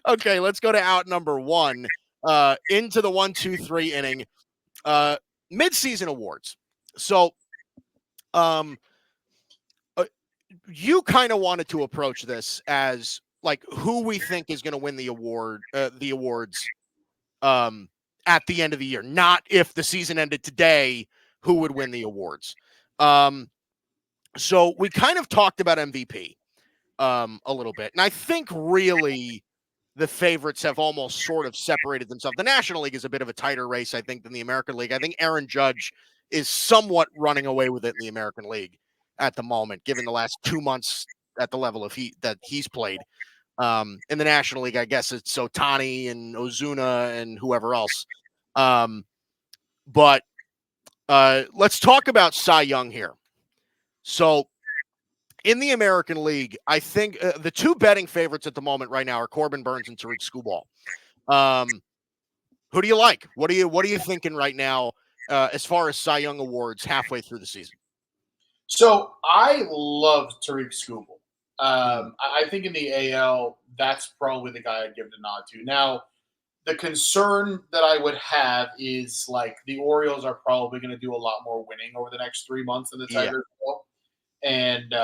Okay, let's go to out number one. Into the 1-2-3 inning. Midseason awards. So, um, you kind of wanted to approach this as like who we think is going to win the awards, at the end of the year, not if the season ended today, who would win the awards. So we kind of talked about MVP, a little bit, and I think really the favorites have almost sort of separated themselves. The National League is a bit of a tighter race, I think, than the American League. I think Aaron Judge is somewhat running away with it in the American League at the moment, given the last 2 months at the level of that he's played. In the National League, I guess it's Otani and Ozuna and whoever else. But let's talk about Cy Young here. So in the American League, I think the two betting favorites at the moment right now are Corbin Burnes and Tariq Skubal. Who do you like? What are you thinking right now as far as Cy Young awards halfway through the season? So I love Tariq Skubal. I think in the AL, that's probably the guy I'd give the nod to. Now, the concern that I would have is like the Orioles are probably going to do a lot more winning over the next 3 months than the Tigers will. And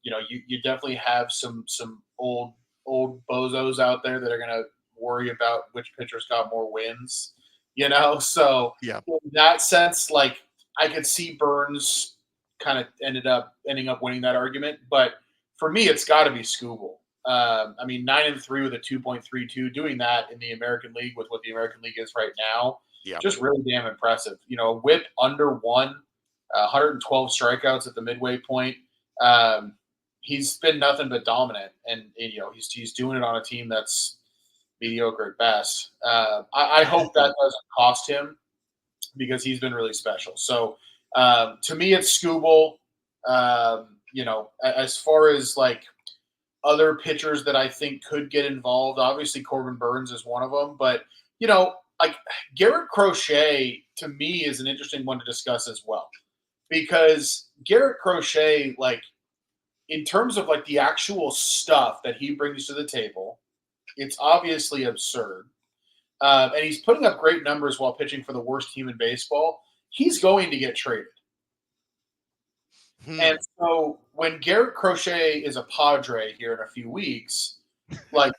you definitely have some old bozos out there that are going to worry about which pitcher's got more wins. So yeah, in that sense, like I could see Burnes kind of ending up winning that argument, but for me, it's got to be Skubal. 9-3 with a 2.32, doing that in the American League with what the American League is right now, just really damn impressive. Whip under 112 strikeouts at the midway point. He's been nothing but dominant, and he's doing it on a team that's mediocre at best. I hope that doesn't cost him because he's been really special. So to me, it's Skubal. As far as like other pitchers that I think could get involved, obviously Corbin Burnes is one of them, but like Garrett Crochet to me is an interesting one to discuss as well, because Garrett Crochet, like in terms of like the actual stuff that he brings to the table, it's obviously absurd. And he's putting up great numbers while pitching for the worst team in baseball. He's going to get traded. And so when Garrett Crochet is a Padre here in a few weeks, like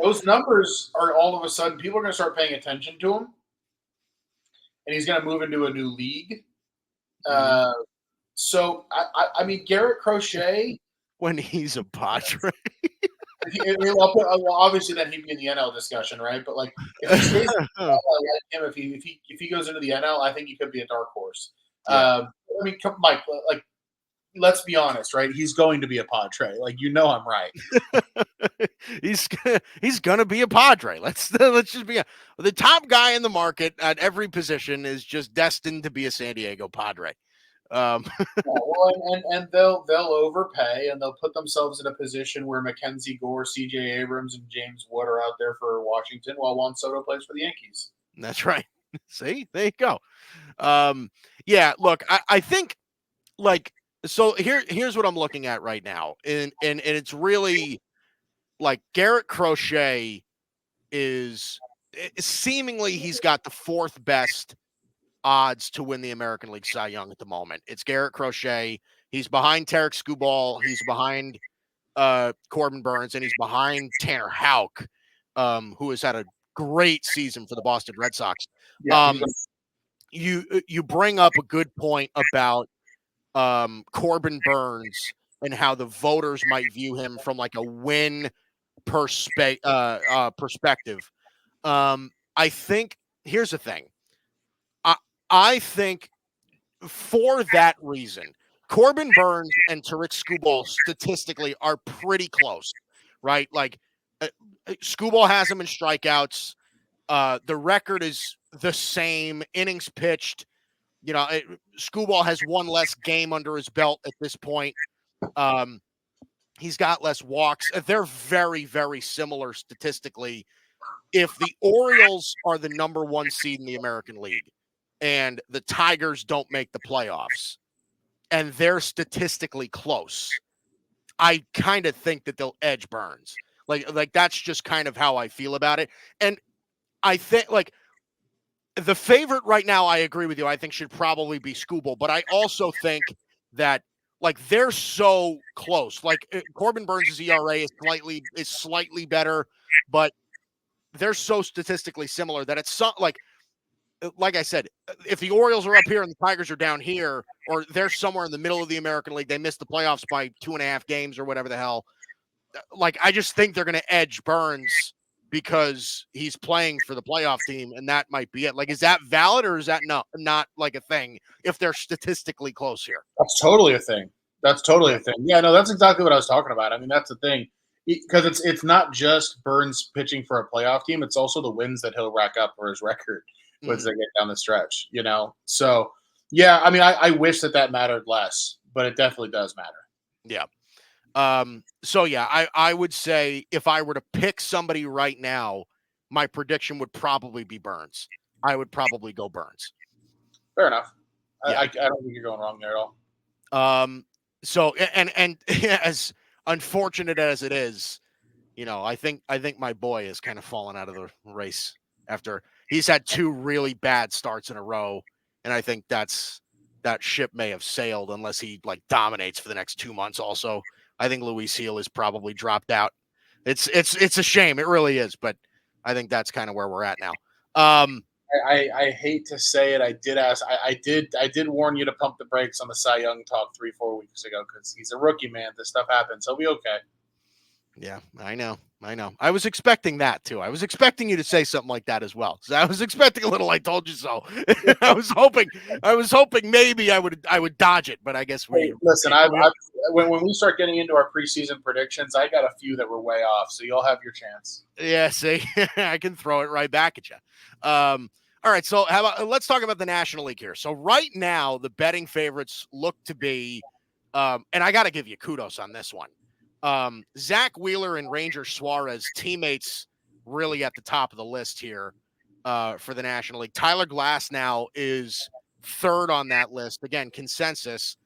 those numbers are all of a sudden, people are going to start paying attention to him. And he's going to move into a new league. So, I mean, Garrett Crochet. When he's a Padre. Obviously, then he'd be in the NL discussion, right? But like, if he stays in the NL, I like him. If he goes into the NL, I think he could be a dark horse. I mean, Mike, like, let's be honest, right? He's going to be a Padre. Like, I'm right. he's gonna be a Padre. Let's just be the top guy in the market at every position is just destined to be a San Diego Padre. And they'll overpay, and they'll put themselves in a position where Mackenzie Gore, C.J. Abrams, and James Wood are out there for Washington, while Juan Soto plays for the Yankees. That's right. See, there you go. Look, I think like so. Here's what I'm looking at right now, and it's really like Garrett Crochet is seemingly he's got the fourth best odds to win the American League Cy Young at the moment. It's Garrett Crochet. He's behind Tariq Skubal. He's behind Corbin Burnes, and he's behind Tanner Houck, who has had a great season for the Boston Red Sox. You bring up a good point about Corbin Burnes and how the voters might view him from like a win perspective. I think here's the thing. I think for that reason, Corbin Burnes and Tariq Skubal statistically are pretty close, right? Like Skubal has him in strikeouts. The record is the same. Innings pitched. Skubal has one less game under his belt at this point. He's got less walks. They're very, very similar statistically. If the Orioles are the number one seed in the American League and the Tigers don't make the playoffs and they're statistically close, I kind of think that they'll edge Burnes. Like that's just kind of how I feel about it. And I think like the favorite right now, I agree with you. I think should probably be Scooble, but I also think that like they're so close. Like Corbin Burns' ERA is slightly better, but they're so statistically similar that it's like I said, if the Orioles are up here and the Tigers are down here, or they're somewhere in the middle of the American League, they missed the playoffs by 2.5 games or whatever the hell. Like I just think they're going to edge Burns because he's playing for the playoff team, and that might be it. Like, is that valid or is that not like a thing if they're statistically close here? That's totally a thing. That's totally a thing. Yeah, no, that's exactly what I was talking about. I mean, that's the thing because it's not just Burns pitching for a playoff team; it's also the wins that he'll rack up for his record once they get down the stretch. So yeah, I mean, I wish that mattered less, but it definitely does matter. Yeah. So yeah, I would say if I were to pick somebody right now, my prediction would probably be Burns. I would probably go Burns. Fair enough. Yeah. I don't think you're going wrong there at all. So and as unfortunate as it is, I think my boy has kind of fallen out of the race after he's had 2 really bad starts in a row, and I think that ship may have sailed unless he like dominates for the next 2 months. Also, I think Luis Gil is probably dropped out. It's a shame, it really is, but I think that's kind of where we're at now. I hate to say it. I did ask. I did warn you to pump the brakes on the Cy Young talk 3-4 weeks ago because he's a rookie, man. This stuff happens. He'll be okay. Yeah, I know. I was expecting that too. I was expecting you to say something like that as well. So I was expecting a little "I told you so." I was hoping maybe I would dodge it, but I guess we listen. When we start getting into our preseason predictions, I got a few that were way off, so you'll have your chance. Yeah, see, I can throw it right back at you. All right, so let's talk about the National League here. So right now, the betting favorites look to be, and I got to give you kudos on this one. Zach Wheeler and Ranger Suarez, teammates, really at the top of the list here for the National League. Tyler Glasnow is third on that list. Again, consensus.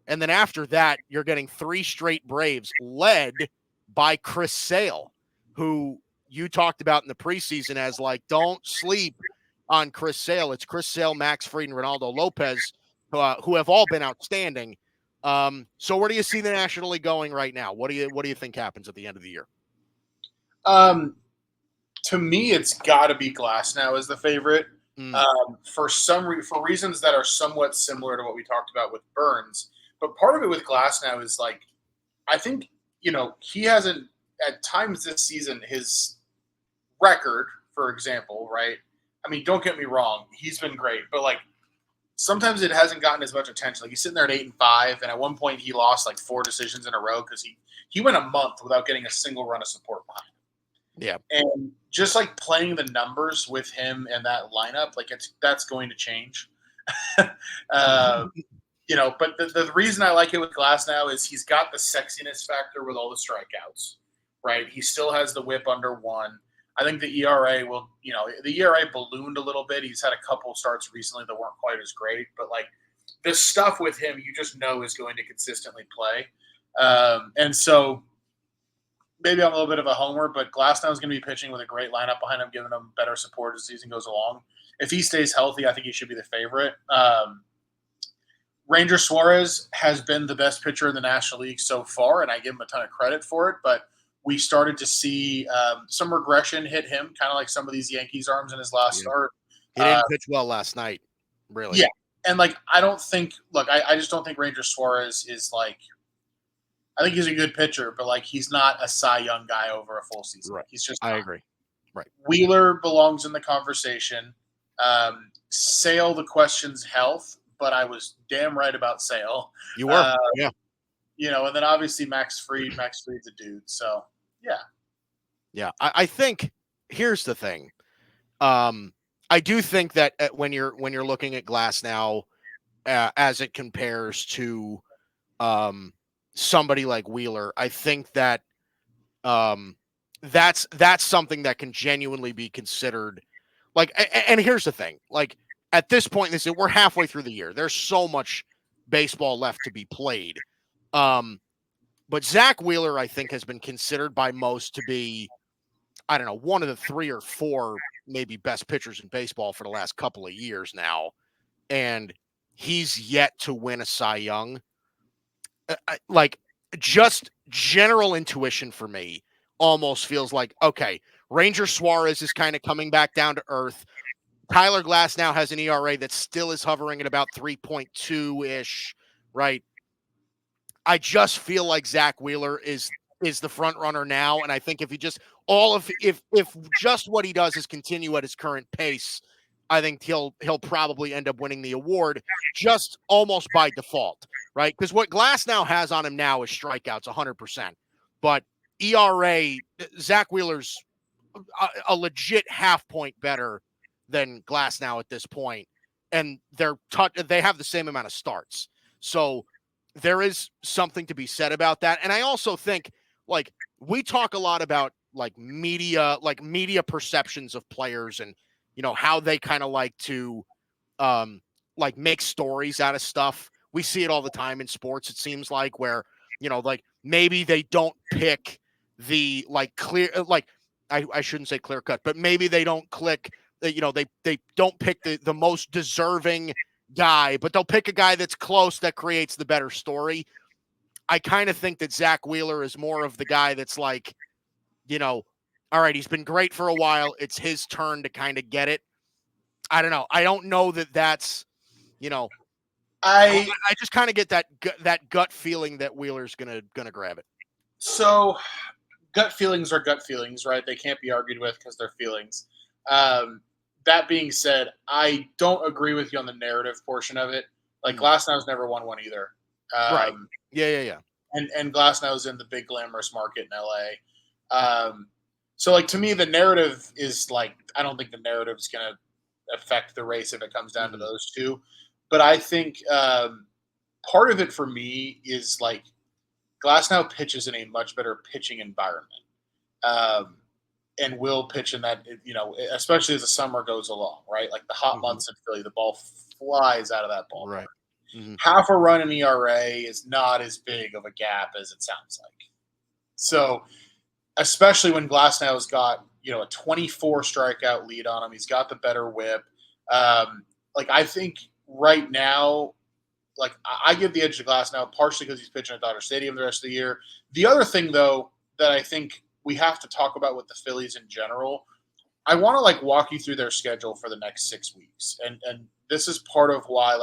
And then after that, you're getting 3 straight Braves led by Chris Sale, who you talked about in the preseason as like, don't sleep on Chris Sale. It's Chris Sale, Max Fried, and Ronaldo Lopez, who have all been outstanding. So where do you see the National League going right now? What do you think happens at the end of the year? To me, it's got to be Glasnow as the favorite. For reasons that are somewhat similar to what we talked about with Burns. But part of it with Glasnow is like, I think, he hasn't at times this season, his record, for example, right? I mean, don't get me wrong. He's been great, but like sometimes it hasn't gotten as much attention. Like he's sitting there at 8-5. And at one point he lost like 4 decisions in a row because he went a month without getting a single run of support behind him. Yeah. And just like playing the numbers with him and that lineup, like that's going to change. But the reason I like it with Glasnow is he's got the sexiness factor with all the strikeouts, right? He still has the whip under 1. I think the ERA the ERA ballooned a little bit. He's had a couple starts recently that weren't quite as great, but like the stuff with him, you just know is going to consistently play. And so maybe I'm a little bit of a homer, but Glasnow is going to be pitching with a great lineup behind him, giving him better support as the season goes along. If he stays healthy, I think he should be the favorite. Ranger Suarez has been the best pitcher in the National League so far, and I give him a ton of credit for it, but we started to see some regression hit him, kind of like some of these Yankees arms in his last start. He didn't pitch well last night, really. Yeah, and like I just don't think Ranger Suarez is like – I think he's a good pitcher, but like he's not a Cy Young guy over a full season. Right. He's just – I agree. Right. Wheeler belongs in the conversation. Sale, the question's health, but I was damn right about Sale. You were, yeah. And then obviously Max Fried's a dude. So, yeah. Yeah. I think here's the thing. I do think that when you're looking at Glasnow as it compares to somebody like Wheeler, I think that that's something that can genuinely be considered. Like, and here's the thing. Like at this point, we're halfway through the year. There's so much baseball left to be played. But Zach Wheeler, I think, has been considered by most to be, I don't know, one of the 3 or 4 maybe best pitchers in baseball for the last couple of years now. And he's yet to win a Cy Young. Like, just general intuition for me almost feels like, okay, Ranger Suarez is kind of coming back down to earth. Tyler Glass now has an ERA that still is hovering at about 3.2-ish, right? I just feel like Zach Wheeler is the front runner now, and I think if he just if just what he does is continue at his current pace, I think he'll probably end up winning the award just almost by default, right? Because what Glass now has on him now is strikeouts 100%, but ERA, Zach Wheeler's a legit half point better than Glass now at this point, and they have the same amount of starts, so there is something to be said about that. And I also think, like, we talk a lot about media perceptions of players and, how they kind of like to make stories out of stuff. We see it all the time in sports, it seems like, where, maybe they don't pick the clear, I shouldn't say clear cut, but maybe they don't click, they don't pick the most deserving guy, but they'll pick a guy that's close that creates the better story. I kind of think that Zach Wheeler is more of the guy that's like, all right, he's been great for a while. It's his turn to kind of get it. I don't know. I don't know that that's, I just kind of get that gut feeling that Wheeler's gonna grab it. So gut feelings are gut feelings, right? They can't be argued with because they're feelings. That being said, I don't agree with you on the narrative portion of it. Like, Glasnow's never won one either. Right. Yeah. And Glasnow's in the big glamorous market in LA. So, to me, the narrative is I don't think the narrative is going to affect the race if it comes down to those two. But I think part of it for me is Glasnow pitches in a much better pitching environment. And will pitch in that, especially as the summer goes along, right? Like the hot months in Philly, the ball flies out of that ball. Right. Half a run in ERA is not as big of a gap as it sounds like. So, especially when Glasnow's got, a 24 strikeout lead on him, he's got the better whip. I think right now, I give the edge to Glasnow partially because he's pitching at Dodger Stadium the rest of the year. The other thing, though, that I think we have to talk about with the Phillies in general, I want to walk you through their schedule for the next 6 weeks. And this is part of why,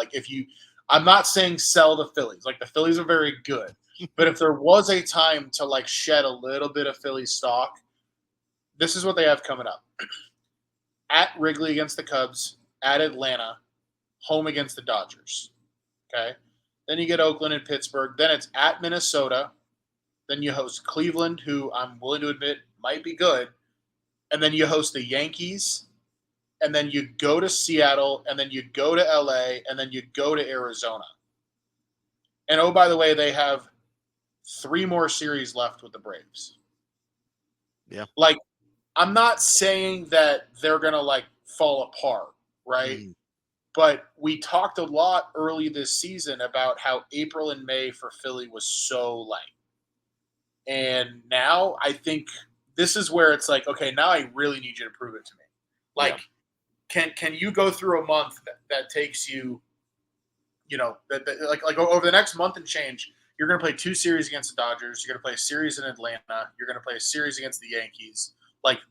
I'm not saying sell the Phillies. The Phillies are very good. But if there was a time to shed a little bit of Phillies stock, this is what they have coming up. At Wrigley against the Cubs, at Atlanta, home against the Dodgers. Okay? Then you get Oakland and Pittsburgh. Then it's at Minnesota. Then you host Cleveland, who I'm willing to admit might be good. And then you host the Yankees. And then you go to Seattle. And then you go to LA. And then you go to Arizona. And oh, by the way, they have 3 more series left with the Braves. Yeah. I'm not saying that they're going to fall apart, right? But we talked a lot early this season about how April and May for Philly was so light. And now I think this is where it's okay, now I really need you to prove it to me. Can you go through a month that takes you, over the next month and change, you're going to play 2 series against the Dodgers. You're going to play a series in Atlanta. You're going to play a series against the Yankees.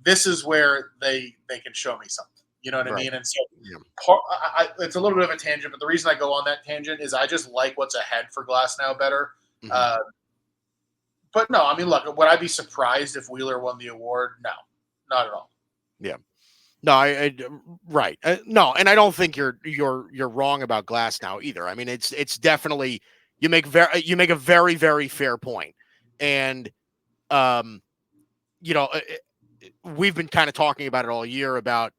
This is where they can show me something. You know what I mean? And so it's a little bit of a tangent, but the reason I go on that tangent is I just like what's ahead for Glasnow better. But no, I mean, look, would I be surprised if Wheeler won the award? No, not at all. Yeah. No, right. No, and I don't think you're wrong about Glasnow either. I mean, it's definitely you make a very, very fair point. And we've been kind of talking about it all year about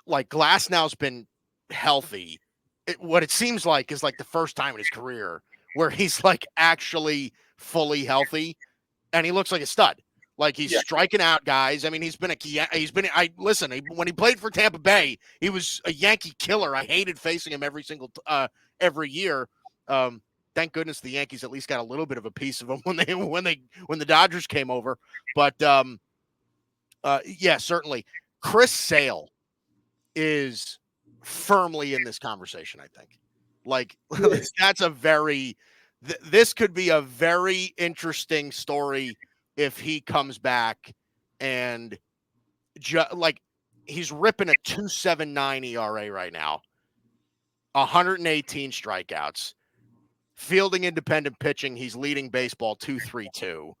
Glasnow's been healthy. What it seems like is the first time in his career where he's actually fully healthy, and he looks like a stud. He's striking out guys. I mean, when he played for Tampa Bay, he was a Yankee killer. I hated facing him every year. thank goodness the Yankees at least got a little bit of a piece of him when the Dodgers came over. But yeah, certainly Chris Sale is firmly in this conversation. I think, like, Yes. that's a very this could be a very interesting story if he comes back and like he's ripping a 2.79 ERA right now, 118 strikeouts, fielding independent pitching. He's leading baseball 2.32.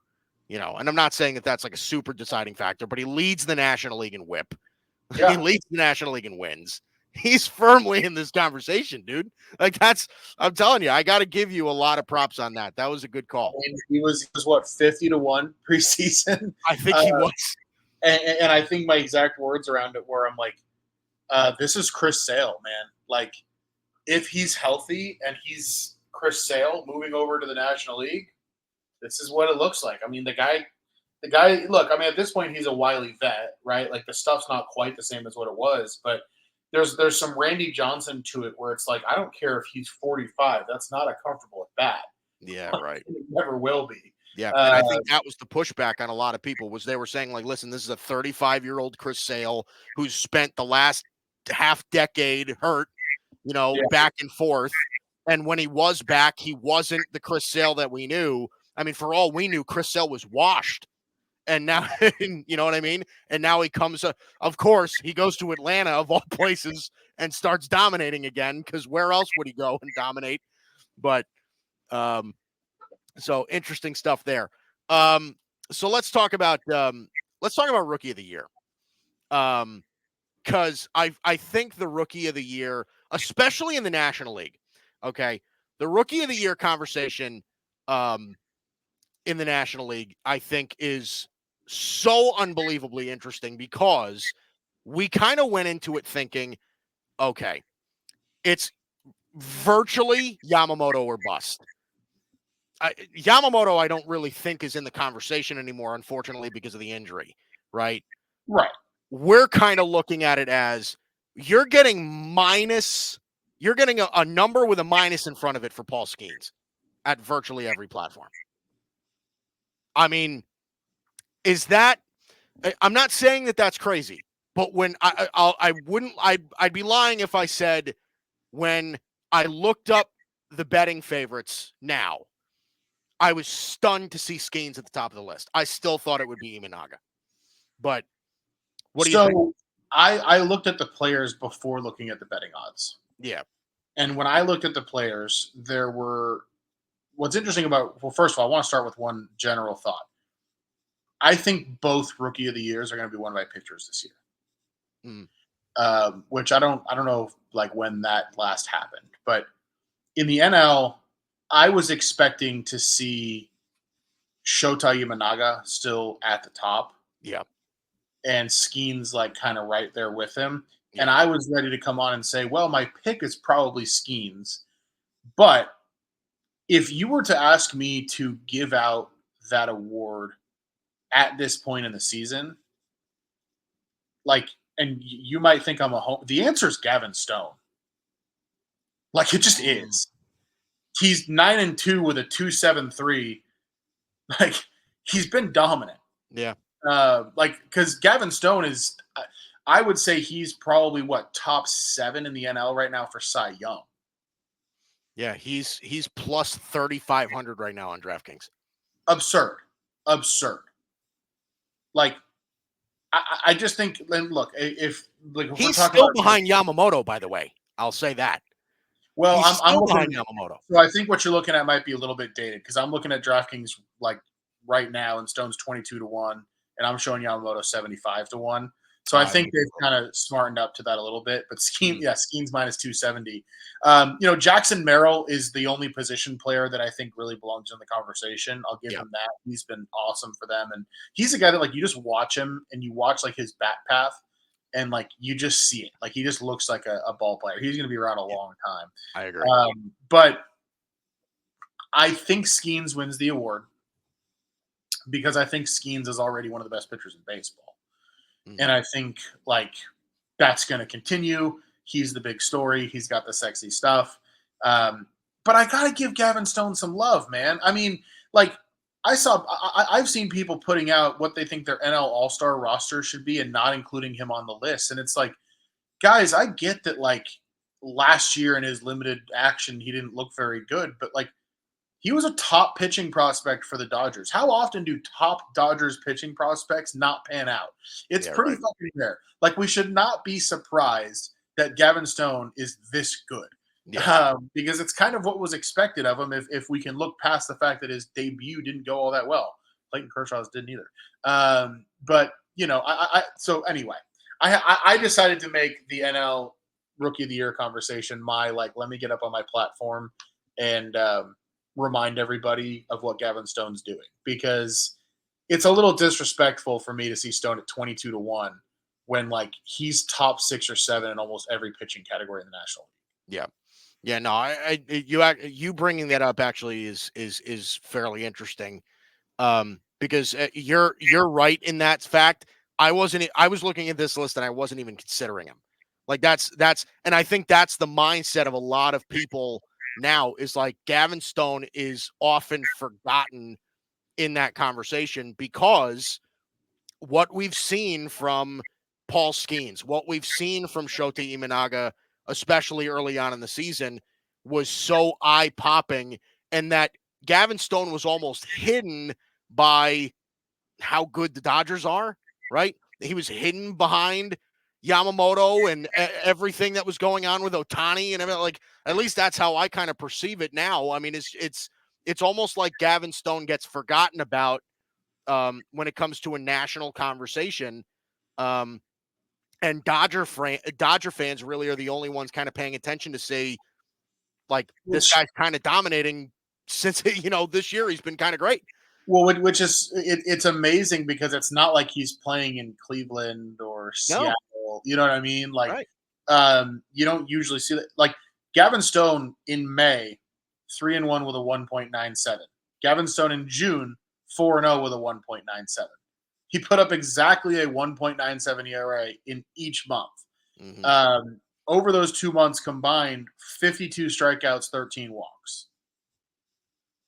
And I'm not saying that that's like a super deciding factor, but he leads the National League in WHIP. He Yeah. leads the National League in wins. He's firmly in this conversation, dude. Like I'm telling you, I got to give you a lot of props on that. That was a good call. And he was what, 50-1 preseason. I think he was. And I think my exact words around it were, I'm like, this is Chris Sale, man. Like, if he's healthy and he's Chris Sale moving over to the National League, this is what it looks like. I mean, the guy, look, I mean, at this point, he's a wily vet, right? Like, the stuff's not quite the same as what it was, but there's some Randy Johnson to it where it's like, I don't care if he's 45. That's not a comfortable at bat. Yeah, right. It never will be. Yeah, and I think that was the pushback on a lot of people was they were saying, like, listen, this is a 35-year-old Chris Sale who's spent the last half decade hurt, back and forth. And when he was back, he wasn't the Chris Sale that we knew. I mean, for all we knew, Chris Sale was washed. And now, you know what I mean? And now he comes, of course, he goes to Atlanta, of all places, and starts dominating again, because where else would he go and dominate? But, so interesting stuff there. So let's talk about Rookie of the Year. Because I think the Rookie of the Year, especially in the National League, okay, the Rookie of the Year conversation in the National League, I think, is so unbelievably interesting because we kind of went into it thinking, okay, it's virtually Yamamoto or bust. Yamamoto, I don't really think is in the conversation anymore, unfortunately, because of the injury, right? Right. We're kind of looking at it as you're getting a number with a minus in front of it for Paul Skeens at virtually every platform. I mean, I'm not saying that that's crazy, but when I'd be lying if I said when I looked up the betting favorites now, I was stunned to see Skeens at the top of the list. I still thought it would be Imanaga. But what do you think? I looked at the players before looking at the betting odds. Yeah. And when I looked at the players, what's interesting about, well, first of all, I want to start with one general thought. I think both Rookie of the Years are going to be won by pitchers this year. Which I don't know like when that last happened, but in the NL, I was expecting to see Shota Imanaga still at the top. Yeah. And Skeens like kind of right there with him. Yeah. And I was ready to come on and say, well, my pick is probably Skeens. But if you were to ask me to give out that award at this point in the season, like, and you might think I'm a home. The answer is Gavin Stone. Like, it just is. He's 9-2 with a 2.73. Like, he's been dominant. Yeah. Because Gavin Stone is, I would say he's probably top 7 in the NL right now for Cy Young. Yeah, he's plus 3,500 right now on DraftKings. Absurd. Like, I just think, look, if he's still behind Yamamoto, by the way, I'll say that. Well, I'm looking behind Yamamoto. So I think what you're looking at might be a little bit dated because I'm looking at DraftKings like right now, and Stone's 22-1, and I'm showing Yamamoto 75-1. So I think they've kind of smartened up to that a little bit. But Skeens minus 270. Jackson Merrill is the only position player that I think really belongs in the conversation. I'll give him that. He's been awesome for them, and he's a guy that like you just watch him and you watch like his bat path, and like you just see it. Like he just looks like a ball player. He's going to be around a long time. I agree. But I think Skeens wins the award because I think Skeens is already one of the best pitchers in baseball. And I think like that's going to continue. He's the big story. He's got the sexy stuff. but I gotta give Gavin Stone some love, man. I mean, like I've seen people putting out what they think their NL All-Star roster should be and not including him on the list, and it's like, guys, I get that like last year in his limited action he didn't look very good, but like he was a top pitching prospect for the Dodgers. How often do top Dodgers pitching prospects not pan out? It's Yeah, pretty right. fucking rare. Like we should not be surprised that Gavin Stone is this good. Yeah. Because it's kind of what was expected of him if we can look past the fact that his debut didn't go all that well. Clayton Kershaw's didn't either. But you know, so anyway, I decided to make the NL Rookie of the Year conversation my like. Let me get up on my platform and remind everybody of what Gavin Stone's doing, because it's a little disrespectful for me to see Stone at 22-1 when like he's top 6 or 7 in almost every pitching category in the National League. Yeah. Yeah, no, you bringing that up actually is fairly interesting, because you're right in that fact. I was looking at this list and I wasn't even considering him. Like that's and I think that's the mindset of a lot of people now, is like Gavin Stone is often forgotten in that conversation because what we've seen from Paul Skeens, what we've seen from Shota Imanaga, especially early on in the season, was so eye-popping, and that Gavin Stone was almost hidden by how good the Dodgers are, right? He was hidden behind Yamamoto and everything that was going on with Ohtani and everything. Like, at least that's how I kind of perceive it now. I mean, it's almost like Gavin Stone gets forgotten about when it comes to a national conversation. Um, and Dodger fans really are the only ones kind of paying attention to say, like, this Which guy's kind of dominating since, this year he's been kind of great. well, which is it's amazing because it's not like he's playing in Cleveland or No, Seattle. You know what I mean? Like, right. you don't usually see that. Like Gavin Stone in May, 3-1 with a 1.97. Gavin Stone in June, 4-0 with a 1.97. He put up exactly a 1.97 ERA in each month. Mm-hmm. Over those 2 months combined, 52 strikeouts, 13 walks.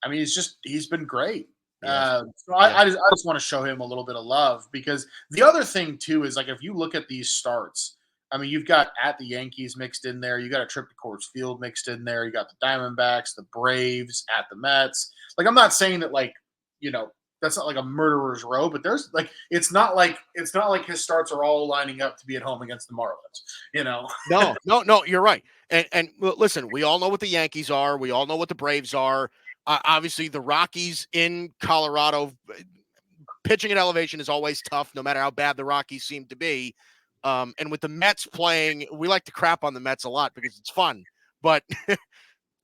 I mean, he's been great. Yes. So Yeah. I just want to show him a little bit of love, because the other thing too is like if you look at these starts, I mean, you've got at the Yankees mixed in there, you got a trip to Coors Field mixed in there, you got the Diamondbacks, the Braves, at the Mets. Like I'm not saying that like that's not like a murderer's row, but there's like it's not like his starts are all lining up to be at home against the Marlins. No, you're right. And listen, we all know what the Yankees are. We all know what the Braves are. Obviously, the Rockies in Colorado, pitching at elevation is always tough, no matter how bad the Rockies seem to be. And with the Mets playing, we like to crap on the Mets a lot because it's fun. But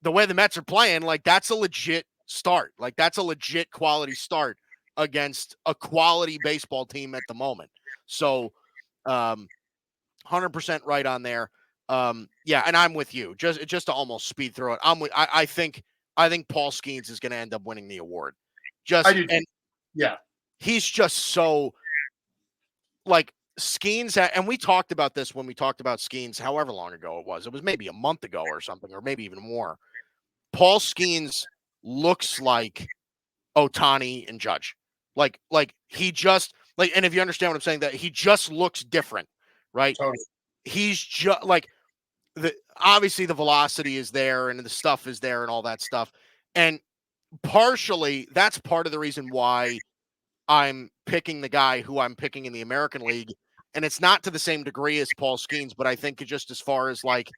the way the Mets are playing, like that's a legit start. Like that's a legit quality start against a quality baseball team at the moment. So, 100% right on there. Yeah, and I'm with you. Just to almost speed through it. I think Paul Skeens is going to end up winning the award. I do. And Yeah. he's just so like Skeens, and we talked about this when we talked about Skeens, however long ago it was. It was maybe a month ago or something, or maybe even more. Paul Skeens looks like Ohtani and Judge. Like he just like, and if you understand what I'm saying, that he just looks different, right? Totally. He's just like obviously the velocity is there and the stuff is there and all that stuff. And partially that's part of the reason why I'm picking the guy who I'm picking in the American League. And it's not to the same degree as Paul Skeens, but I think just as far as like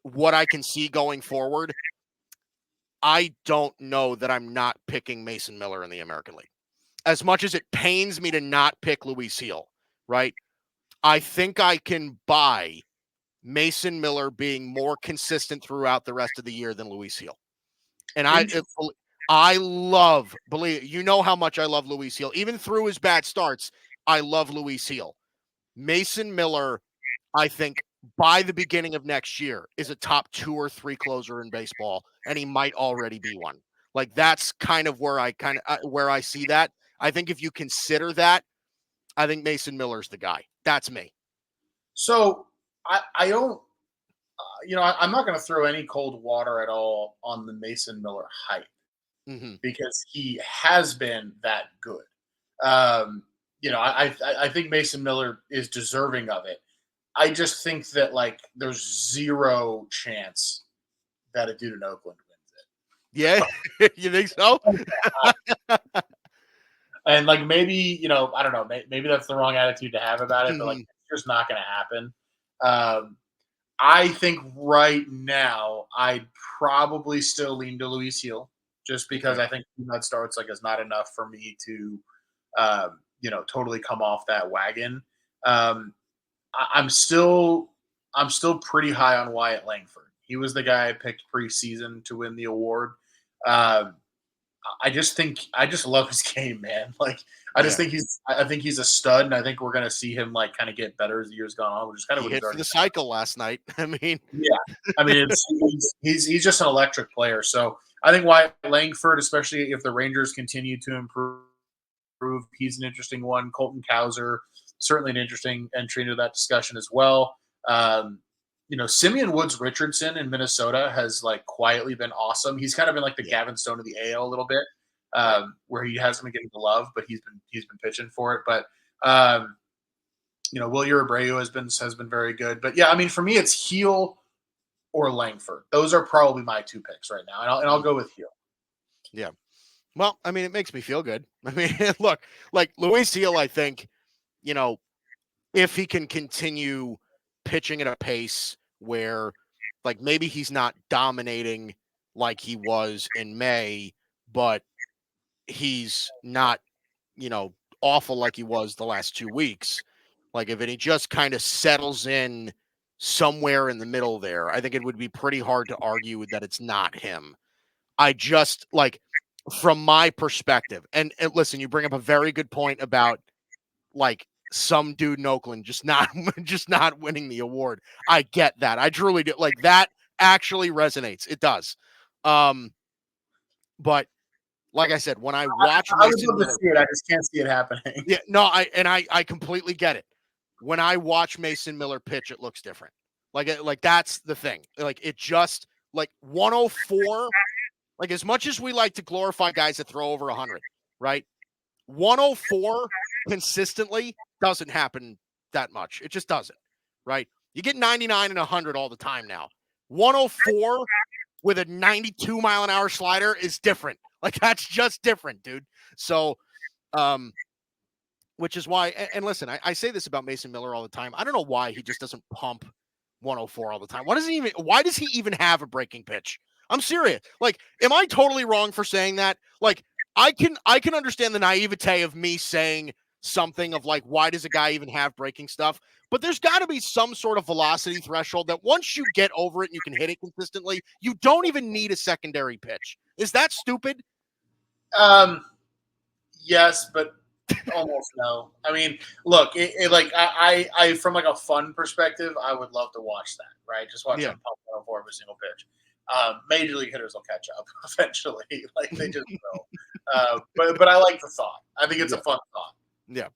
what I can see going forward, I don't know that I'm not picking Mason Miller in the American League. As much as it pains me to not pick Luis Heel, right? I think I can buy Mason Miller being more consistent throughout the rest of the year than Luis Heel. And I love, believe you know how much I love Luis Heel. Even through his bad starts, I love Luis Heel. Mason Miller, I think by the beginning of next year, is a top 2 or 3 closer in baseball, and he might already be one. Like that's kind of where I see that. I think if you consider that, I think Mason Miller's the guy. That's me. So I don't I'm not going to throw any cold water at all on the Mason Miller hype Hmm. because he has been that good. Um, I think Mason Miller is deserving of it. I just think that like there's zero chance that a dude in Oakland Yeah, you think so? wins it. And like maybe I don't know, maybe that's the wrong attitude to have about it, but like Mhm. it's just not going to happen. Um, I think right now I'd probably still lean to Luis Hill just because Okay. I think that starts like is not enough for me to totally come off that wagon. Um, I'm still pretty high on Wyatt Langford. He was the guy I picked preseason to win the award. Um, I just love his game, man. Like Yeah, I think he's a stud, and I think we're gonna see him like kind of get better as the years gone on, which is kind of he what he's hit for already the done. cycle last night. I mean, Yeah, I mean he's just an electric player. So I think Wyatt Langford, especially if the Rangers continue to improve, he's an interesting one. Colton Cowser, certainly an interesting entry into that discussion as well. Um, Simeon Woods Richardson in Minnesota has like quietly been awesome. He's kind of been like the yeah, Gavin Stone of the AL a little bit, right. where he hasn't been getting the love, but he's been pitching for it. But um, Will Abreu has been very good. But yeah, I mean, for me, it's Heel or Langford. Those are probably my two picks right now, and I'll Mhm. go with Heel. Yeah. Well, I mean, it makes me feel good. I mean, look, like Luis Seal, I think, you know, if he can continue pitching at a pace where, like, maybe he's not dominating like he was in May, but he's not, you know, awful like he was the last 2 weeks. Like, if he just kind of settles in somewhere in the middle there, I think it would be pretty hard to argue that it's not him. I just like from my perspective, and listen, you bring up a very good point about like some dude in Oakland just not just not winning the award. I get that. I truly do. Like that actually resonates. It does. Um, but like I said, when I watch I would Mason love to Miller, see it. I just can't see it happening. yeah, no, I completely get it. When I watch Mason Miller pitch, it looks different. Like that's the thing. Like it just like 104. Like as much as we like to glorify guys that throw over 100, right? 104 consistently doesn't happen that much. It just doesn't, right? You get 99 and 100 all the time now. 104 with a 92-mile-an-hour slider is different. Like that's just different, dude. So, um, which is why, and listen, I say this about Mason Miller all the time. I don't know why he just doesn't pump 104 all the time. Why does he even have a breaking pitch? I'm serious. Like, am I totally wrong for saying that? Like, I can understand the naivete of me saying something of like, why does a guy even have breaking stuff? But there's got to be some sort of velocity threshold that once you get over it and you can hit it consistently, you don't even need a secondary pitch. Is that stupid? Um, yes, but almost no. I mean, look, like from like a fun perspective, I would love to watch that. Right, just watch Yeah. them pump one over every single pitch. Major league hitters will catch up eventually. Like they just will. But I like the thought. I think it's a Yeah. fun thought. Yeah.